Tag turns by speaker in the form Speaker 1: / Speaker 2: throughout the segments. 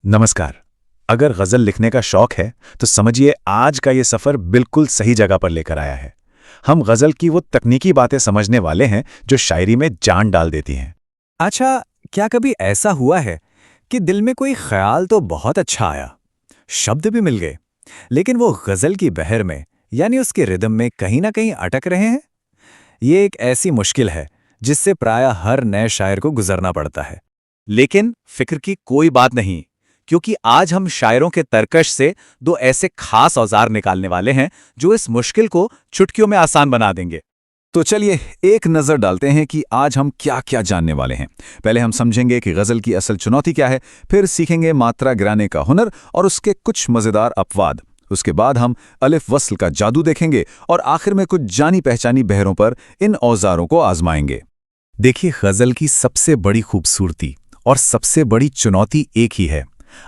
Speaker 1: नमस्कार। अगर गजल लिखने का शौक है तो समझिए आज का ये सफर बिल्कुल सही जगह पर लेकर आया है। हम गजल की वो तकनीकी बातें समझने वाले हैं जो शायरी में जान डाल देती हैं।
Speaker 2: अच्छा, क्या कभी ऐसा हुआ है कि दिल में कोई ख्याल तो बहुत अच्छा आया, शब्द भी मिल गए, लेकिन वो गजल की बहर में यानी उसके रिदम में कहीं ना कहीं अटक रहे हैं? ये एक ऐसी मुश्किल है जिससे प्रायः हर नए शायर को गुजरना पड़ता है।
Speaker 1: लेकिन फिक्र की कोई बात नहीं, क्योंकि आज हम शायरों के तरकश से दो ऐसे खास औजार निकालने वाले हैं जो इस मुश्किल को चुटकियों में आसान बना देंगे।
Speaker 2: तो चलिए एक नज़र डालते हैं कि आज हम क्या क्या जानने वाले हैं। पहले हम समझेंगे कि गज़ल की असल चुनौती क्या है, फिर सीखेंगे मात्रा गिराने का हुनर और उसके कुछ मज़ेदार अपवाद। उसके बाद हम अलिफ वस्ल का जादू देखेंगे और आखिर में कुछ जानी पहचानी बहरों पर इन औजारों को आजमाएंगे।
Speaker 1: देखिए, गज़ल की सबसे बड़ी खूबसूरती और सबसे बड़ी चुनौती एक ही है,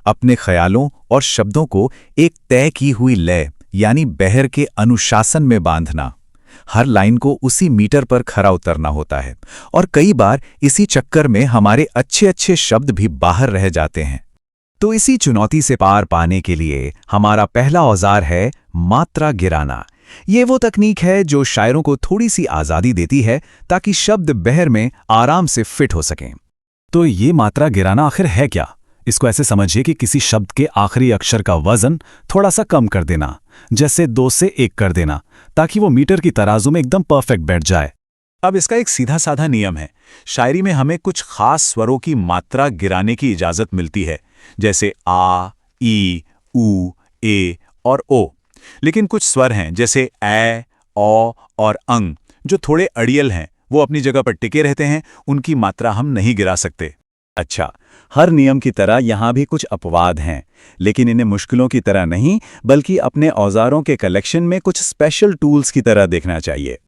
Speaker 1: अपने ख्यालों और शब्दों को एक तय की हुई लय यानी बहर के अनुशासन में बांधना। हर लाइन को उसी मीटर पर खरा उतरना होता है और कई बार इसी चक्कर में हमारे अच्छे अच्छे शब्द भी बाहर रह जाते हैं। तो इसी चुनौती से पार पाने के लिए हमारा पहला औजार है मात्रा गिराना। ये वो तकनीक है जो शायरों को थोड़ी सी आज़ादी देती है ताकि शब्द बहर में आराम से फिट हो सकें।
Speaker 2: तो ये मात्रा गिराना आखिर है क्या? इसको ऐसे समझिए कि किसी शब्द के आखिरी अक्षर का वजन थोड़ा सा कम कर देना, जैसे 2 से 1 कर देना, ताकि वो मीटर की तराजू में एकदम परफेक्ट बैठ जाए।
Speaker 1: अब इसका एक सीधा साधा नियम है। शायरी में हमें कुछ खास स्वरों की मात्रा गिराने की इजाजत मिलती है, जैसे आ, ई, ऊ, ए और ओ। लेकिन कुछ स्वर हैं जैसे ए, औ और अंग जो थोड़े अड़ियल हैं, वो अपनी जगह पर टिके रहते हैं, उनकी मात्रा हम नहीं गिरा सकते। अच्छा, हर नियम की तरह यहाँ भी कुछ अपवाद हैं, लेकिन इन्हें मुश्किलों की तरह नहीं बल्कि अपने औजारों के कलेक्शन में कुछ स्पेशल टूल्स की तरह देखना चाहिए।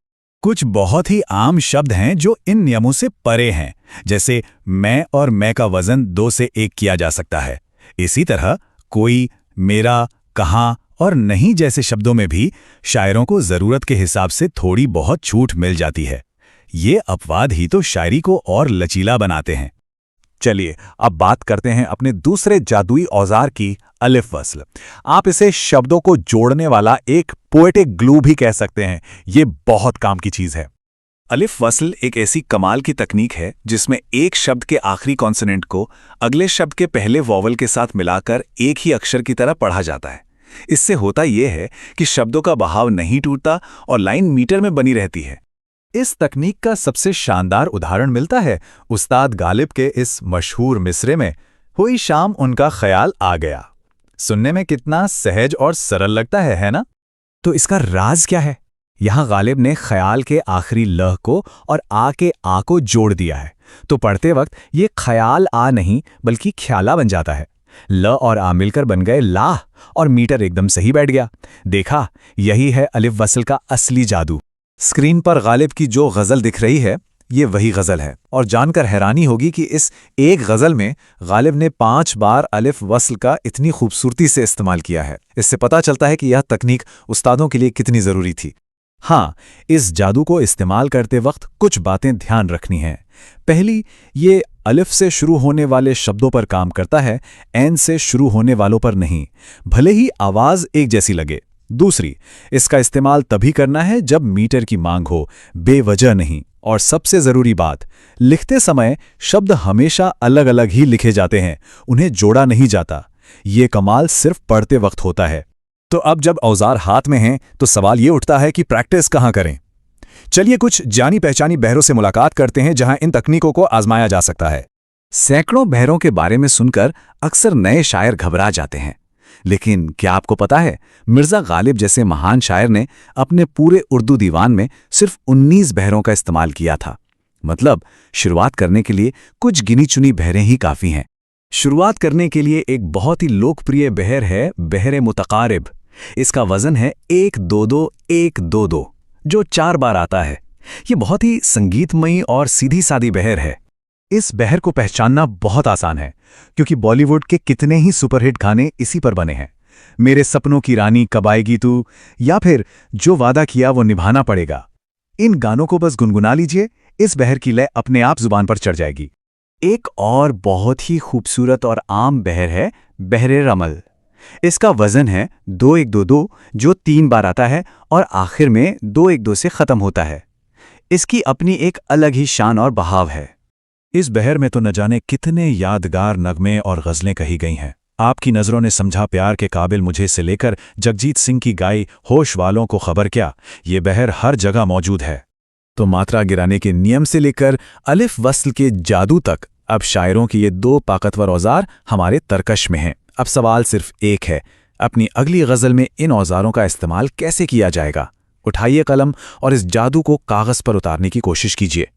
Speaker 2: कुछ बहुत ही आम शब्द हैं जो इन नियमों से परे हैं, जैसे मैं और मैं का वजन 2 से 1 किया जा सकता है। इसी तरह कोई, मेरा, कहाँ और नहीं जैसे शब्दों में भी शायरों को जरूरत के हिसाब से थोड़ी बहुत छूट मिल जाती है। ये अपवाद ही तो शायरी को और लचीला बनाते हैं।
Speaker 1: चलिए अब बात करते हैं अपने दूसरे जादुई औजार की, अलिफ वस्ल। आप इसे शब्दों को जोड़ने वाला एक पोएटिक ग्लू भी कह सकते हैं। ये बहुत काम की चीज है। अलिफ वस्ल एक ऐसी कमाल की तकनीक है जिसमें एक शब्द के आखिरी कॉन्सोनेंट को अगले शब्द के पहले वॉवल के साथ मिलाकर एक ही अक्षर की तरह पढ़ा जाता है। इससे होता यह है कि शब्दों का बहाव नहीं टूटता और लाइन मीटर में बनी रहती है।
Speaker 2: इस तकनीक का सबसे शानदार उदाहरण मिलता है उस्ताद गालिब के इस मशहूर मिसरे में, हुई शाम उनका ख्याल आ गया। सुनने में कितना सहज और सरल लगता है ना? तो इसका राज क्या है? यहाँ गालिब ने ख्याल के आखिरी लह को और आ के आ को जोड़ दिया है, तो पढ़ते वक्त ये ख्याल आ नहीं बल्कि ख्याला बन जाता है। ल और आ मिलकर बन गए लाह और मीटर एकदम सही बैठ गया। देखा, यही है अलिफ वस्ल का असली जादू।
Speaker 1: स्क्रीन पर गालिब की जो गज़ल दिख रही है, ये वही गज़ल है और जानकर हैरानी होगी कि इस एक गज़ल में गालिब ने 5 बार अलिफ वस्ल का इतनी खूबसूरती से इस्तेमाल किया है। इससे पता चलता है कि यह तकनीक उस्तादों के लिए कितनी ज़रूरी थी। हाँ, इस जादू को इस्तेमाल करते वक्त कुछ बातें ध्यान रखनी हैं। पहली, ये अलिफ से शुरू होने वाले शब्दों पर काम करता है, ऐन से शुरू होने वालों पर नहीं, भले ही आवाज़ एक जैसी लगे। दूसरी, इसका इस्तेमाल तभी करना है जब मीटर की मांग हो, बेवजह नहीं। और सबसे ज़रूरी बात, लिखते समय शब्द हमेशा अलग अलग ही लिखे जाते हैं, उन्हें जोड़ा नहीं जाता। ये कमाल सिर्फ पढ़ते वक्त होता है। तो अब जब औजार हाथ में हैं तो सवाल ये उठता है कि प्रैक्टिस कहाँ करें। चलिए कुछ जानी पहचानी बहरों से मुलाकात करते हैं जहां इन तकनीकों को आजमाया जा सकता है। सैकड़ों बहरों के बारे में सुनकर अक्सर नए शायर घबरा जाते हैं, लेकिन क्या आपको पता है, मिर्ज़ा गालिब जैसे महान शायर ने अपने पूरे उर्दू दीवान में सिर्फ 19 बहरों का इस्तेमाल किया था। मतलब शुरुआत करने के लिए कुछ गिनी चुनी बहरें ही काफ़ी हैं। शुरुआत करने के लिए एक बहुत ही लोकप्रिय बहर है बहर मुतकारिब। इसका वजन है 1-2-2-1-2-2, जो 4 बार आता है। ये बहुत ही संगीतमयी और सीधी सादी बहर है। इस बहर को पहचानना बहुत आसान है, क्योंकि बॉलीवुड के कितने ही सुपरहिट गाने इसी पर बने हैं। मेरे सपनों की रानी कब आएगी तू, या फिर जो वादा किया वो निभाना पड़ेगा। इन गानों को बस गुनगुना लीजिए, इस बहर की लय अपने आप जुबान पर चढ़ जाएगी।
Speaker 3: एक और बहुत ही खूबसूरत और आम बहर है बहरे रमल। इसका वजन है 2122 जो 3 बार आता है और आखिर में 212 से ख़त्म होता है। इसकी अपनी एक अलग ही शान और बहाव है।
Speaker 1: इस बहर में तो न जाने कितने यादगार नगमे और गज़लें कही गई हैं। आपकी नज़रों ने समझा प्यार के काबिल मुझे से लेकर जगजीत सिंह की गाई होश वालों को खबर क्या, ये बहर हर जगह मौजूद है। तो मात्रा गिराने के नियम से लेकर अलिफ वस्ल के जादू तक अब शायरों की ये 2 ताकतवर औजार हमारे तरकश में हैं। अब सवाल सिर्फ एक है, अपनी अगली गज़ल में इन औजारों का इस्तेमाल कैसे किया जाएगा? उठाइए कलम और इस जादू को कागज़ पर उतारने की कोशिश कीजिए।